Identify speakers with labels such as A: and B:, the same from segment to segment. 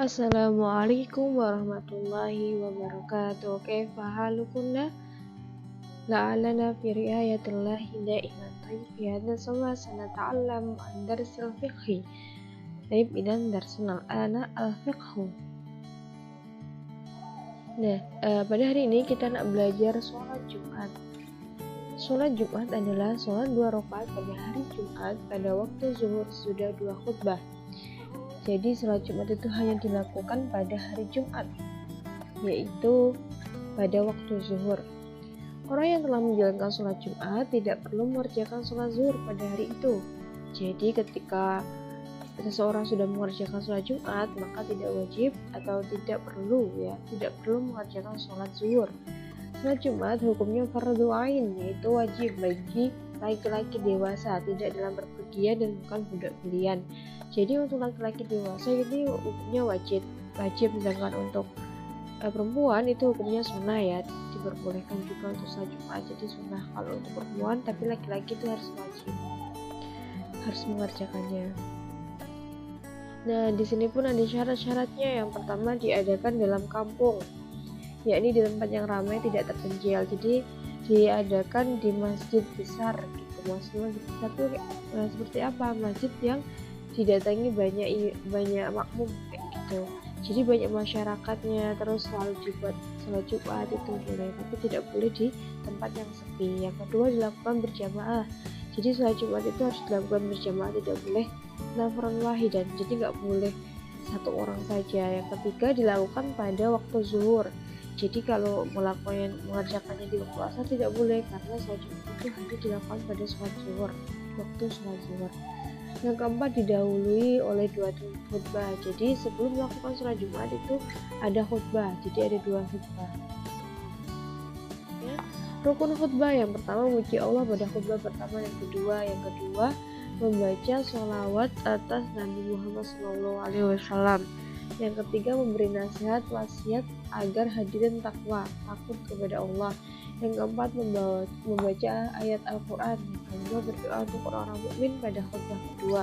A: Assalamualaikum warahmatullahi wabarakatuh. Kaifa halukunna? La'allana fi riayatillahi da'iman. Taib ya, nasawwa sanata'allam an darsil fiqhi. Taib idan darsuna ana al-fiqhu. Nah, pada hari ini kita nak belajar sholat Jumat. Sholat Jumat adalah sholat 2 rakaat pada hari Jumat pada waktu zuhur sudah 2 khutbah. Jadi sholat Jumat itu hanya dilakukan pada hari Jumat, yaitu pada waktu zuhur. Orang yang telah menjalankan sholat Jumat tidak perlu mengerjakan sholat zuhur pada hari itu. Jadi ketika seseorang sudah mengerjakan sholat Jumat, maka tidak wajib atau tidak perlu mengerjakan sholat zuhur. Sholat Jumat hukumnya fardhu ain, yaitu wajib bagi laki-laki dewasa, tidak dalam berpergian dan bukan budak belian. Jadi untuk laki-laki dewasa ini hukumnya wajib, sedangkan untuk perempuan itu hukumnya sunnah ya, diperbolehkan juga untuk sholat Jumat. Jadi sunnah kalau untuk perempuan, tapi laki-laki itu harus wajib, harus mengerjakannya. Nah, di sini pun ada syarat-syaratnya. Yang pertama, diadakan dalam kampung, yakni di tempat yang ramai tidak terpencil. Jadi diadakan di masjid besar gitu. Maksudnya besar itu seperti apa? Masjid yang didatangi banyak makmum kayak gitu. Jadi banyak masyarakatnya, terus selalu dibuat sholat Jumat itu boleh, tapi tidak boleh di tempat yang sepi. Yang kedua, dilakukan berjamaah. Jadi sholat Jumat itu harus dilakukan berjamaah, tidak boleh nafaran wahidan, jadi nggak boleh satu orang saja. Yang ketiga, dilakukan pada waktu zuhur. Jadi kalau mengerjakannya di waktu asar tidak boleh, karena sholat Jumat itu harus dilakukan pada sholat zuhur, waktu sholat zuhur. Yang keempat, didahului oleh 2 khutbah. Jadi sebelum melakukan sholat Jumat itu ada khutbah, jadi ada 2 khutbah. Ya, rukun khutbah yang pertama memuji Allah pada khutbah pertama dan kedua. Yang kedua, membaca sholawat atas Nabi Muhammad SAW. Yang ketiga, memberi nasihat wasiat agar hadirin takwa, takut kepada Allah. Yang keempat, membaca ayat Al-Quran. Yang kedua, berdoa untuk orang-orang mukmin pada khutbah kedua.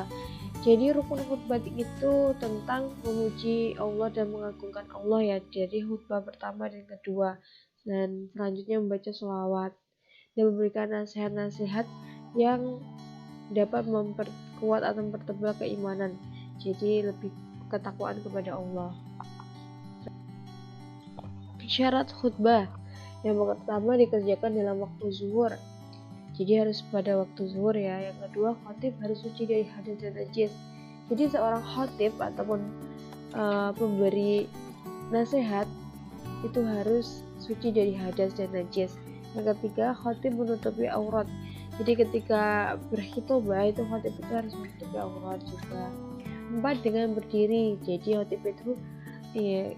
A: Jadi rukun khutbah itu tentang memuji Allah dan mengagungkan Allah ya, dari khutbah pertama dan kedua. Dan selanjutnya membaca sholawat dan memberikan nasihat-nasihat yang dapat memperkuat atau mempertebal keimanan. Jadi lebih ketakwaan kepada Allah. Syarat khutbah yang pertama, dikerjakan dalam waktu zuhur. Jadi harus pada waktu zuhur ya. Yang kedua, khatib harus suci dari hadas dan najis. Jadi seorang khatib ataupun pemberi nasihat itu harus suci dari hadas dan najis. Yang ketiga, khatib menutupi aurat. Jadi ketika berkhutbah itu khatib itu harus menutupi aurat juga. 4, dengan berdiri. Jadi khatib itu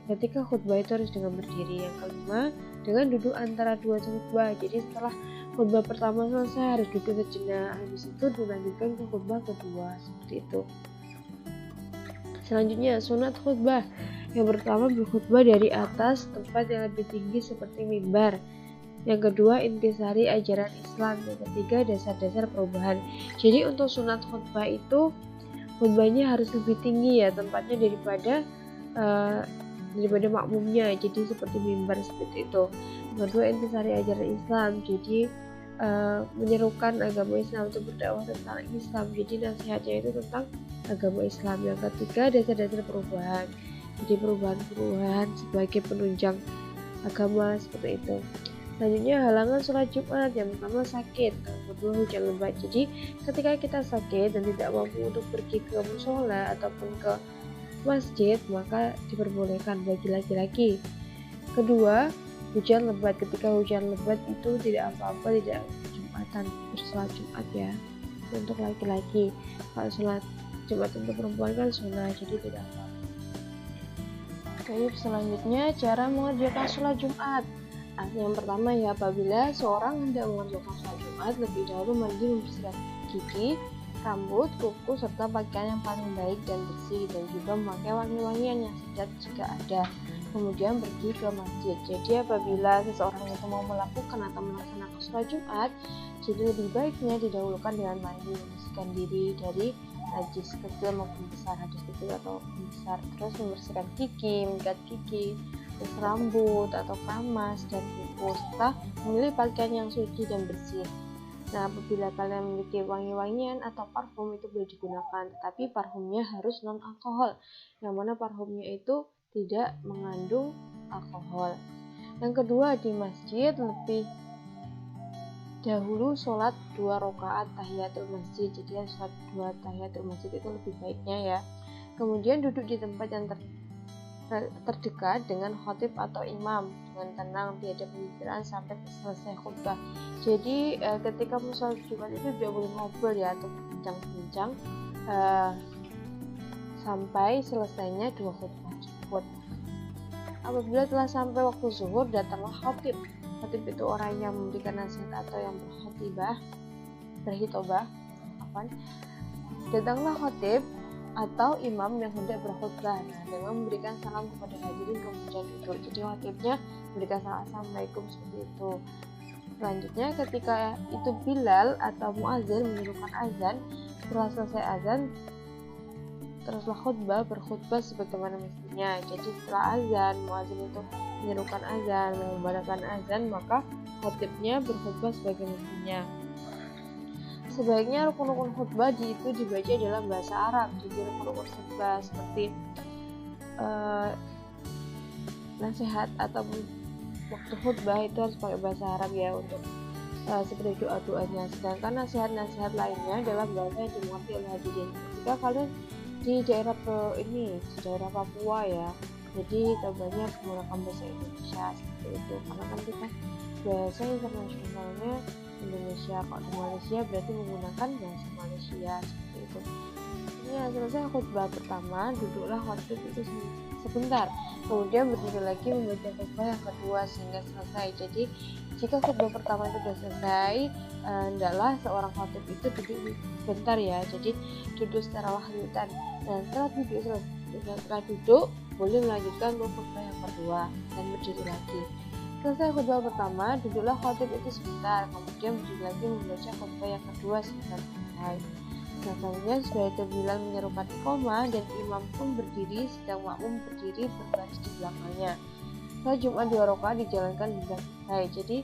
A: ketika khutbah itu harus dengan berdiri. Yang kelima, dengan duduk antara 2 khutbah. Jadi setelah khutbah pertama selesai harus duduk sejenak, habis itu dilanjutkan ke khutbah kedua, seperti itu. Selanjutnya, sunat khutbah. Yang pertama, berkhutbah dari atas tempat yang lebih tinggi seperti mimbar. Yang kedua, intisari ajaran Islam. Yang ketiga, dasar-dasar perubahan. Jadi untuk sunat khutbah itu khutbahnya harus lebih tinggi ya tempatnya daripada makmumnya, jadi seperti mimbar seperti itu. Yang kedua, intisari ajaran Islam. Jadi menyerukan agama Islam untuk berdakwah tentang Islam. Jadi nasihatnya itu tentang agama Islam. Yang ketiga, dasar-dasar perubahan. Jadi perubahan-perubahan sebagai penunjang agama seperti itu. Selanjutnya, halangan sholat Jumat. Yang pertama, sakit. Yang kedua, hujan lebat. Jadi ketika kita sakit dan tidak mampu untuk pergi ke mushola ataupun ke masjid, maka diperbolehkan bagi laki-laki. Kedua, hujan lebat. Ketika hujan lebat itu tidak apa-apa, tidak Jumatan, sholat Jumat ya untuk laki-laki. Kalau sholat Jumat untuk perempuan kan sunnah, jadi tidak apa-apa. Baik, selanjutnya cara mengerjakan sholat Jumat. Yang pertama ya, apabila seorang hendak mengerjakan sholat Jumat, lebih dahulu mandi, membersihkan gigi, rambut, kuku, serta pakaian yang paling baik dan bersih, dan juga memakai wangi-wangian yang sedap jika ada. Kemudian pergi ke masjid. Jadi apabila seseorang itu mau melakukan atau melaksanakan sholat Jumat, jadi lebih baiknya didahulukan dengan mandi, membersihkan diri dari najis kecil maupun besar, hadis kecil atau besar. Terus membersihkan gigi, menyikat gigi, terus rambut atau kamas dan kuku, serta memilih pakaian yang suci dan bersih. Nah, apabila kalian memiliki wangi-wangian atau parfum itu boleh digunakan, tetapi parfumnya harus non-alkohol, yang mana parfumnya itu tidak mengandung alkohol. Yang kedua, di masjid lebih dahulu sholat 2 rakaat tahiyatul masjid. Jadi sholat 2 tahiyatul masjid itu lebih baiknya ya. Kemudian duduk di tempat yang terdekat dengan khatib atau imam dengan tenang, tiada pembicaraan sampai selesai khutbah. Jadi ketika sholat Jumat itu tidak boleh ngobrol ya atau bincang-bincang sampai selesainya 2 khutbah tersebut. Apabila telah sampai waktu zuhur, datanglah khatib. Khatib itu orang yang memberikan nasihat atau yang berkhutbah. Datanglah khatib atau imam yang hendak berkhutbah dengan memberikan salam kepada hadirin kemudian duduk. Jadi khatibnya memberikan salam, assalamualaikum, seperti itu. Selanjutnya ketika itu Bilal atau muazin menyerukan azan, setelah selesai azan teruslah berkhutbah sebagaimana mestinya. Jadi setelah azan, muazin itu menyerukan azan, mengumandangkan azan, maka khatibnya berkhutbah sebagai mestinya. Sebaiknya rukun-rukun khutbah itu dibaca dalam bahasa Arab. Jadi rukun-rukun khutbah seperti nasihat atau waktu khutbah itu harus pakai bahasa Arab ya untuk seperti doa-doanya. Sedangkan nasihat-nasihat lainnya dalam bahasa yang dimengerti oleh hadirin. Jika kalian di daerah Papua ya, jadi banyak menggunakan bahasa Indonesia seperti itu, karena kan kita bahasa internasionalnya Indonesia. Kalau di Malaysia berarti menggunakan bahasa Malaysia seperti itu. Ini selesai khutbah pertama, duduklah khatib itu sebentar, kemudian berdiri lagi membaca khutbah yang kedua sehingga selesai. Jadi jika khutbah pertama itu sudah selesai, hendaklah seorang khatib itu duduk sebentar ya, jadi duduk secara lanjutan. Dan setelah duduk boleh melanjutkan khutbah yang kedua dan berdiri lagi. Selesai khutbah pertama, duduklah khatib itu sebentar, kemudian berdiri lagi membaca khutbah yang kedua sampai selesai. Selanjutnya sudah itu Bilal menyerukan iqamah dan imam pun berdiri, sedang makmum berdiri berbaris di belakangnya. Salat Jumat 2 rakaat dijalankan hingga selesai. Jadi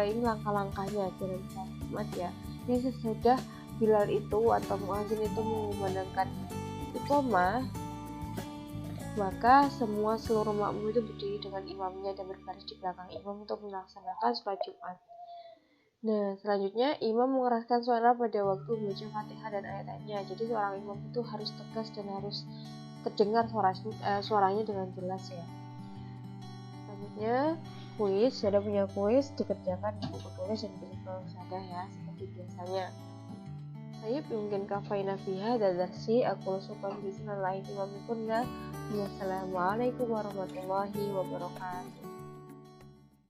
A: ini langkah-langkahnya jalan salat Jumat ya. Jadi sesudah Bilal itu atau muazin itu mengumandangkan iqamah, maka seluruh makmum itu berdiri dengan imamnya dan berbaris di belakang imam untuk melaksanakan sholat Jumat. Nah, selanjutnya imam mengeraskan suara pada waktu membaca Fatihah dan ayat-ayatnya. Jadi seorang imam itu harus tegas dan harus terdengar suaranya dengan jelas ya. Selanjutnya kuis, ada punya kuis dikerjakan di buku tulis dan buku sadah ya, seperti biasanya. Baik, mungkin kafaina fiha dadarsi aku suka bismillahirrahmanirrahim. Wassalamualaikum warahmatullahi wabarakatuh.